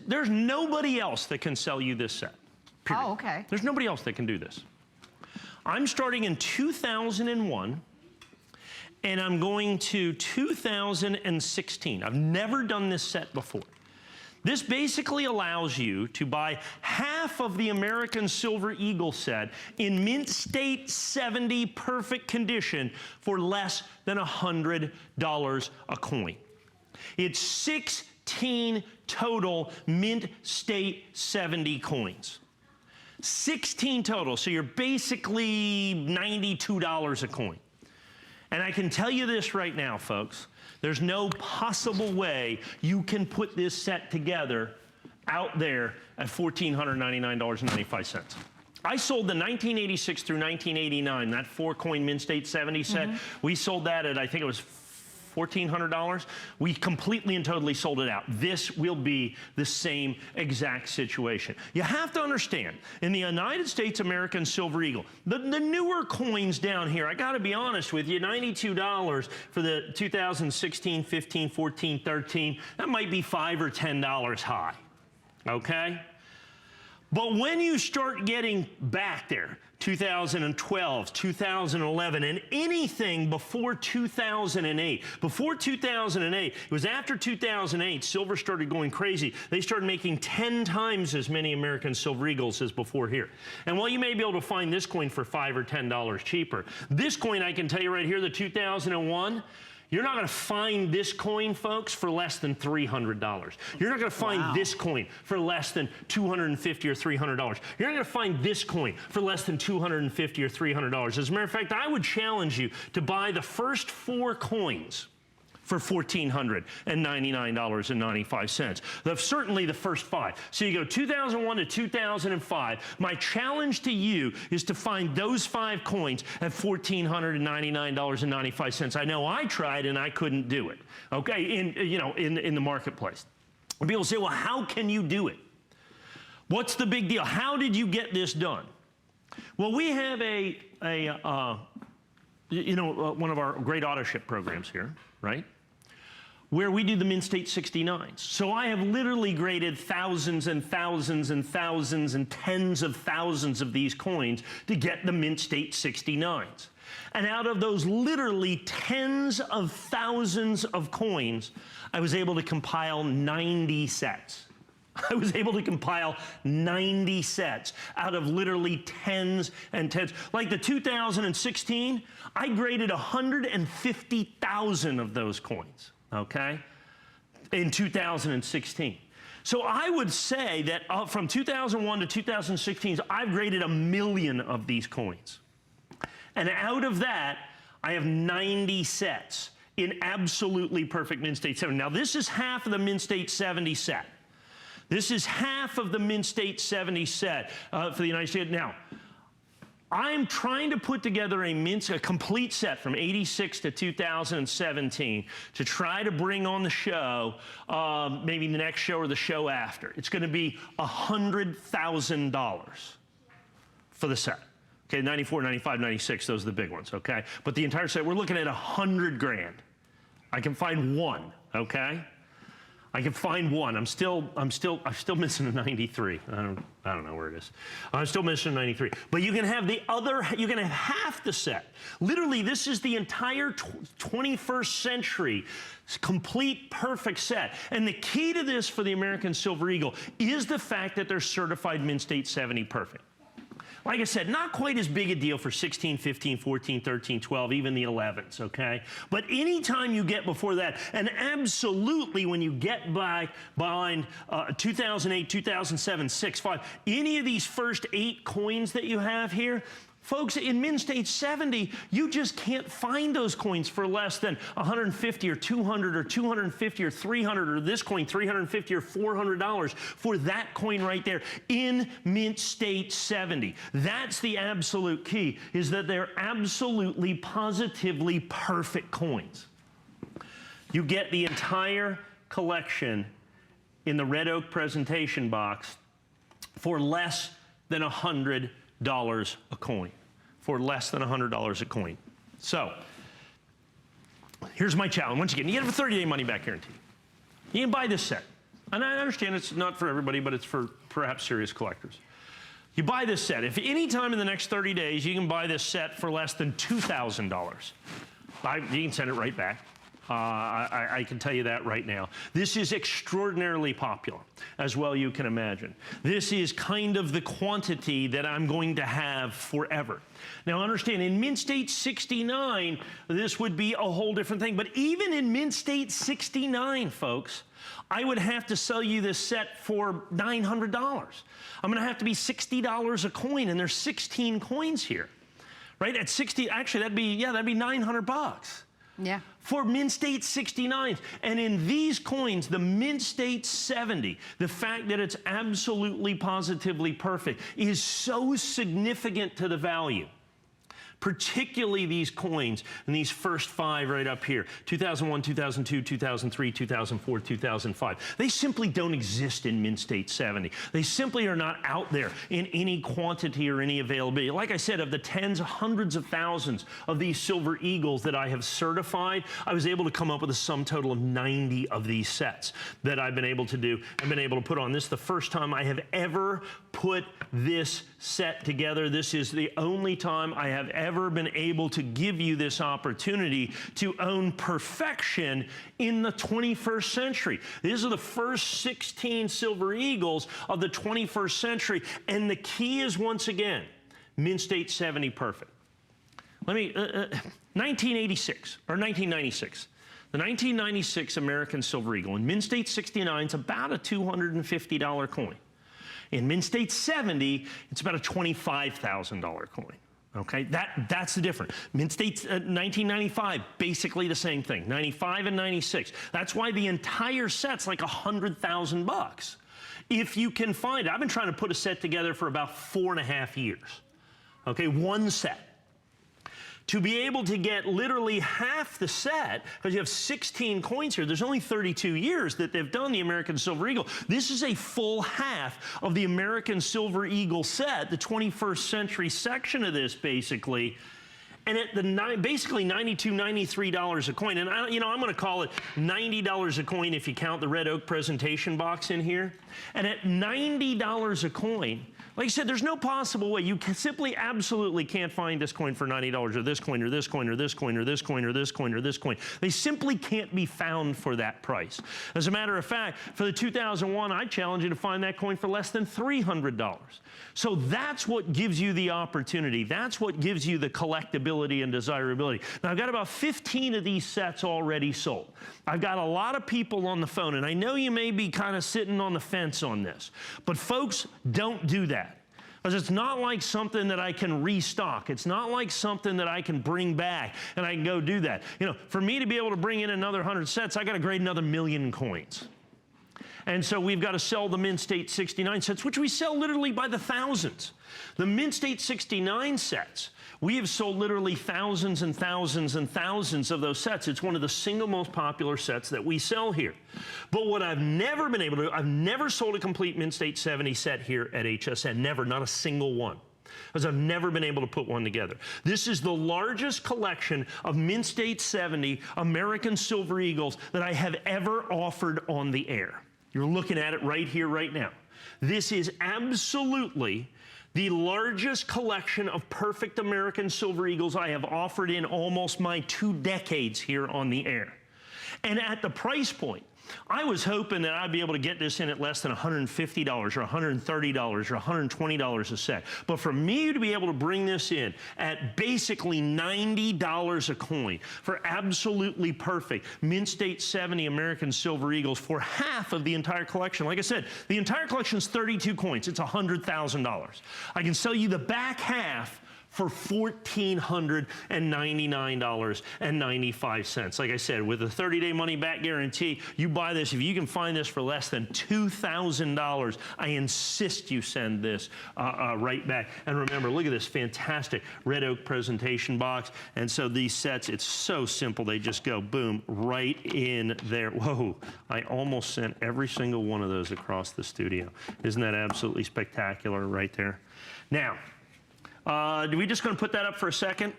there's nobody else that can sell you this set. Period. Oh, okay. There's nobody else that can do this. I'm starting in 2001, and I'm going to 2016. I've never done this set before. This basically allows you to buy half of the American Silver Eagle set in mint state 70 perfect condition for less than $100 a coin. It's 16 total mint state 70 coins. 16 total, so you're basically $92 a coin. And I can tell you this right now, folks, there's no possible way you can put this set together out there at $1,499.95. I sold the 1986 through 1989, that 4-coin mint state 70 set. We sold that at, I think it was $1,400. We completely and totally sold it out. This will be the same exact situation. You have to understand, in the United States American Silver Eagle, the newer coins down here, I gotta be honest with you, $92 for the 2016, 15, 14, 13, that might be $5 or $10 high, okay? But when you start getting back there, 2012, 2011, and anything before 2008. Before 2008, it was after 2008, silver started going crazy. They started making 10 times as many American Silver Eagles as before here. And while you may be able to find this coin for $5 or $10 cheaper, this coin, I can tell you right here, the 2001, you're not going to find this coin, folks, for less than $300. You're not going to find this coin for less than $250 or $300. You're not going to find this coin for less than $250 or $300. As a matter of fact, I would challenge you to buy the first 4 coins for $1,499.95. Certainly the first 5. So you go 2001 to 2005. My challenge to you is to find those 5 coins at $1,499.95. I know I tried and I couldn't do it. Okay, in the marketplace. And people say, well, how can you do it? What's the big deal? How did you get this done? Well, we have one of our great auto ship programs here, right? Where we do the mint state 69s. So I have literally graded thousands and thousands and thousands and tens of thousands of these coins to get the mint state 69s. And out of those literally tens of thousands of coins, I was able to compile 90 sets. I was able to compile 90 sets out of literally tens and tens. Like the 2016, I graded 150,000 of those coins, okay, in 2016. So I would say that from 2001 to 2016, I've graded 1 million of these coins. And out of that, I have 90 sets in absolutely perfect mint state 70. Now this is half of the mint state 70 set. This is half of the mint state 70 set for the United States. Now, I'm trying to put together a complete set from 86 to 2017 to try to bring on the show, maybe the next show or the show after. It's going to be $100,000 for the set. Okay, 94, 95, 96, those are the big ones, okay? But the entire set, we're looking at 100 grand. I can find one, okay? I can find one. I'm still missing a 93. I don't know where it is. I'm still missing a 93. But you can have the other, you can have half the set. Literally, this is the entire 21st century complete perfect set. And the key to this for the American Silver Eagle is the fact that they're certified mint state 70 perfect. Like I said, not quite as big a deal for 16, 15, 14, 13, 12, even the 11s, okay? But anytime you get before that, and absolutely when you get behind 2008, 2007, 6, 5, any of these first 8 coins that you have here, folks, in mint state 70, you just can't find those coins for less than 150 or 200 or 250 or 300 or this coin, 350 or $400 for that coin right there in mint state 70. That's the absolute key, is that they're absolutely, positively perfect coins. You get the entire collection in the red oak presentation box for less than $100 a coin, for less than $100 a coin. So here's my challenge. Once again, you get a 30-day money-back guarantee. You can buy this set. And I understand it's not for everybody, but it's for perhaps serious collectors. You buy this set. If any time in the next 30 days you can buy this set for less than $2,000, you can send it right back. I can tell you that right now. This is extraordinarily popular, as well you can imagine. This is kind of the quantity that I'm going to have forever. Now understand, in Mint State 69, this would be a whole different thing. But even in Mint State 69, folks, I would have to sell you this set for $900. I'm going to have to be $60 a coin, and there's 16 coins here, right? At 60, actually, that'd be 900 bucks. Yeah. For Mint State 69s. And in these coins, the Mint State 70, the fact that it's absolutely positively perfect is so significant to the value. Particularly these coins and these first 5 right up here, 2001, 2002, 2003, 2004, 2005. They simply don't exist in Mint State 70. They simply are not out there in any quantity or any availability. Like I said, of the tens, hundreds of thousands of these Silver Eagles that I have certified, I was able to come up with a sum total of 90 of these sets that I've been able to do and been able to put on. This is the first time I have ever put this set together. This is the only time I have ever been able to give you this opportunity to own perfection in the 21st century. These are the first 16 Silver Eagles of the 21st century, and the key is, once again, Mint State 70 perfect. Let me, 1986, or 1996. The 1996 American Silver Eagle in Mint State 69 is about a $250 coin. In Mint State 70, it's about a $25,000 coin. Okay, that's the difference. Mint State 1995, basically the same thing. 95 and 96. That's why the entire set's like $100,000. If you can find it, I've been trying to put a set together for about 4.5 years. Okay, one set. To be able to get literally half the set, because you have 16 coins here, there's only 32 years that they've done the American Silver Eagle. This is a full half of the American Silver Eagle set, the 21st century section of this, basically. And at the basically $92, $93 a coin. And I'm going to call it $90 a coin if you count the red oak presentation box in here. And at $90 a coin, like I said, there's no possible way. You simply absolutely can't find this coin for $90, or this coin, or this coin, or this coin, or this coin, or this coin, or this coin. They simply can't be found for that price. As a matter of fact, for the 2001, I challenge you to find that coin for less than $300. So that's what gives you the opportunity. That's what gives you the collectability and desirability. Now, I've got about 15 of these sets already sold. I've got a lot of people on the phone, and I know you may be kind of sitting on the fence on this, but folks, don't do that. Because it's not like something that I can restock. It's not like something that I can bring back and I can go do that. You know, for me to be able to bring in another 100 sets, I got to grade another 1,000,000 coins. And so we've got to sell the Mint State 69 sets, which we sell literally by the thousands. The Mint State 69 sets, we have sold literally thousands and thousands and thousands of those sets. It's one of the single most popular sets that we sell here. But what I've never been able to do, I've never sold a complete Mint State 70 set here at HSN. Never, not a single one. Because I've never been able to put one together. This is the largest collection of Mint State 70 American Silver Eagles that I have ever offered on the air. You're looking at it right here, right now. This is absolutely the largest collection of perfect American Silver Eagles I have offered in almost my 2 decades here on the air. And at the price point, I was hoping that I'd be able to get this in at less than $150 or $130 or $120 a set. But for me to be able to bring this in at basically $90 a coin for absolutely perfect Mint State 70 American Silver Eagles for half of the entire collection. Like I said, the entire collection is 32 coins. It's $100,000. I can sell you the back half for $1,499.95. Like I said, with a 30-day money-back guarantee, you buy this. If you can find this for less than $2,000, I insist you send this right back. And remember, look at this fantastic red oak presentation box. And so these sets, it's so simple. They just go, boom, right in there. Whoa, I almost sent every single one of those across the studio. Isn't that absolutely spectacular right there? Now, are we just going to put that up for a second?